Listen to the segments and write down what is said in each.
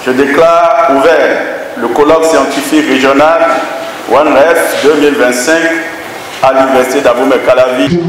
Je déclare ouvert le colloque scientifique régional OneHealth 2025 à l'Université d'Abomey-Calavi.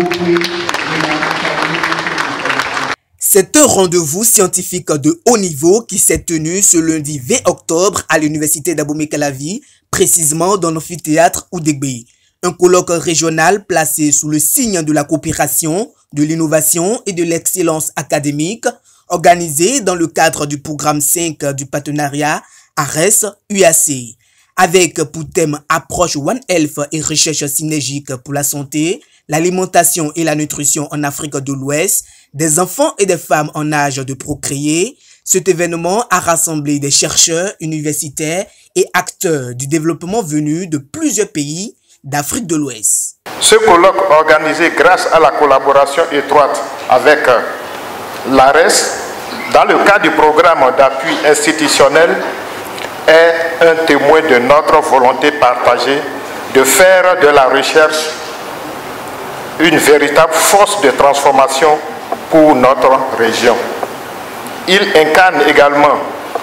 C'est un rendez-vous scientifique de haut niveau qui s'est tenu ce lundi 20 octobre à l'Université d'Abomey-Calavi, précisément dans l'amphithéâtre Oudégbé. Un colloque régional placé sous le signe de la coopération, de l'innovation et de l'excellence académique, organisé dans le cadre du programme 5 du partenariat ARES-UAC. Avec pour thème approche One Health et recherche synergique pour la santé, l'alimentation et la nutrition en Afrique de l'Ouest, des enfants et des femmes en âge de procréer, cet événement a rassemblé des chercheurs, universitaires et acteurs du développement venus de plusieurs pays d'Afrique de l'Ouest. Ce colloque organisé grâce à la collaboration étroite avec l'ARES dans le cadre du programme d'appui institutionnel est un témoin de notre volonté partagée de faire de la recherche une véritable force de transformation pour notre région. Il incarne également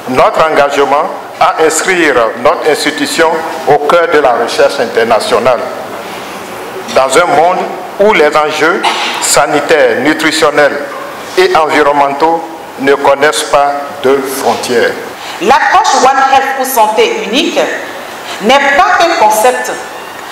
notre engagement à inscrire notre institution au cœur de la recherche internationale. Dans un monde où les enjeux sanitaires, nutritionnels et environnementaux ne connaissent pas de frontières. L'approche One Health ou santé unique n'est pas qu'un concept.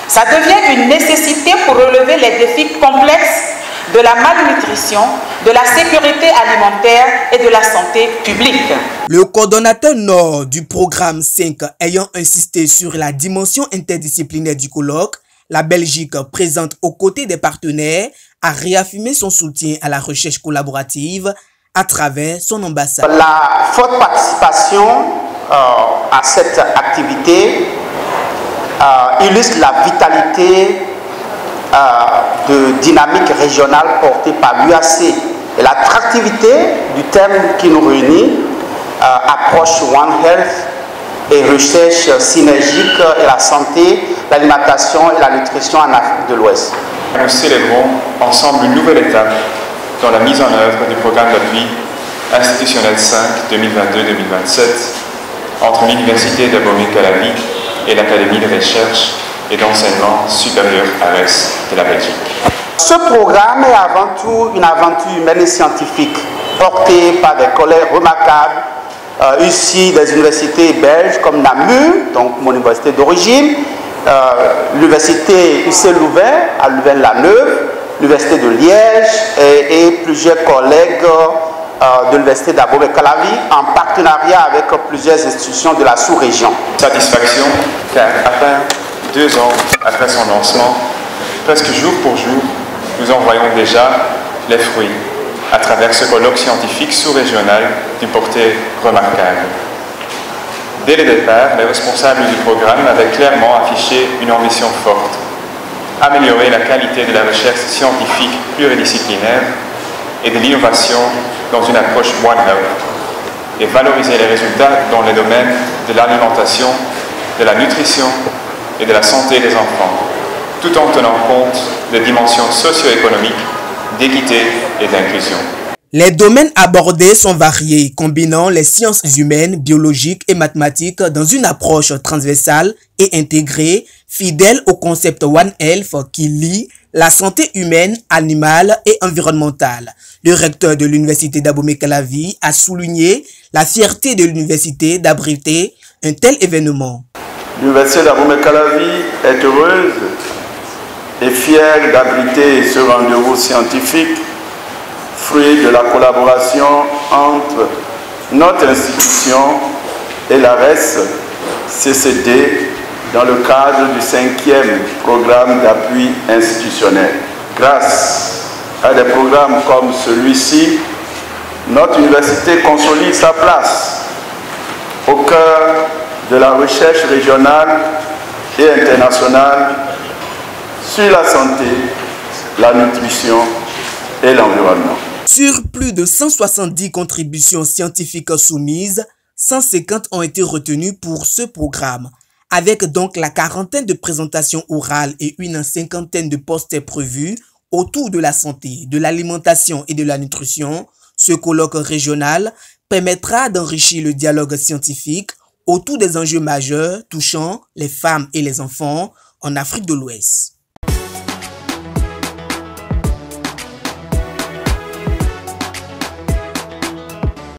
Ça devient une nécessité pour relever les défis complexes de la malnutrition, de la sécurité alimentaire et de la santé publique. Le coordonnateur nord du programme 5 ayant insisté sur la dimension interdisciplinaire du colloque, la Belgique, présente aux côtés des partenaires, a réaffirmé son soutien à la recherche collaborative à travers son ambassade. La forte participation à cette activité illustre la vitalité de dynamique régionale portée par l'UAC et l'attractivité du thème qui nous réunit, approche One Health et recherche synergique et la santé, l'alimentation et la nutrition en Afrique de l'Ouest. Nous célébrons ensemble une nouvelle étape dans la mise en œuvre du programme d'appui institutionnel 5 2022-2027 entre l'Université d'Abomey-Calavi et l'Académie de recherche et d'enseignement supérieur ARES de la Belgique. Ce programme est avant tout une aventure humaine et scientifique portée par des collègues remarquables issus des universités belges comme Namur, donc mon université d'origine, l'université UC Louvain à Louvain-la-Neuve, l'université de Liège et plusieurs collègues de l'université d'Abomey-Calavi en partenariat avec plusieurs institutions de la sous-région. Satisfaction car à peine 2 ans après son lancement, presque jour pour jour, nous en voyons déjà les fruits à travers ce colloque scientifique sous-régional d'une portée remarquable. Dès le départ, les responsables du programme avaient clairement affiché une ambition forte: améliorer la qualité de la recherche scientifique pluridisciplinaire et de l'innovation dans une approche One Health et valoriser les résultats dans les domaines de l'alimentation, de la nutrition et de la santé des enfants, tout en tenant compte des dimensions socio-économiques, d'équité et d'inclusion. Les domaines abordés sont variés, combinant les sciences humaines, biologiques et mathématiques dans une approche transversale et intégrée, fidèle au concept One Health qui lie la santé humaine, animale et environnementale. Le recteur de l'Université d'Abomey-Calavi a souligné la fierté de l'université d'abriter un tel événement. L'Université d'Abomey-Calavi est heureuse et fière d'abriter ce rendez-vous scientifique, fruit de la collaboration entre notre institution et l'ARES CCT dans le cadre du 5e programme d'appui institutionnel. Grâce à des programmes comme celui-ci, notre université consolide sa place au cœur de la recherche régionale et internationale sur la santé, la nutrition et l'environnement. Sur plus de 170 contributions scientifiques soumises, 150 ont été retenues pour ce programme. Avec donc la quarantaine de présentations orales et une cinquantaine de postes prévus autour de la santé, de l'alimentation et de la nutrition, Ce colloque régional permettra d'enrichir le dialogue scientifique autour des enjeux majeurs touchant les femmes et les enfants en Afrique de l'Ouest.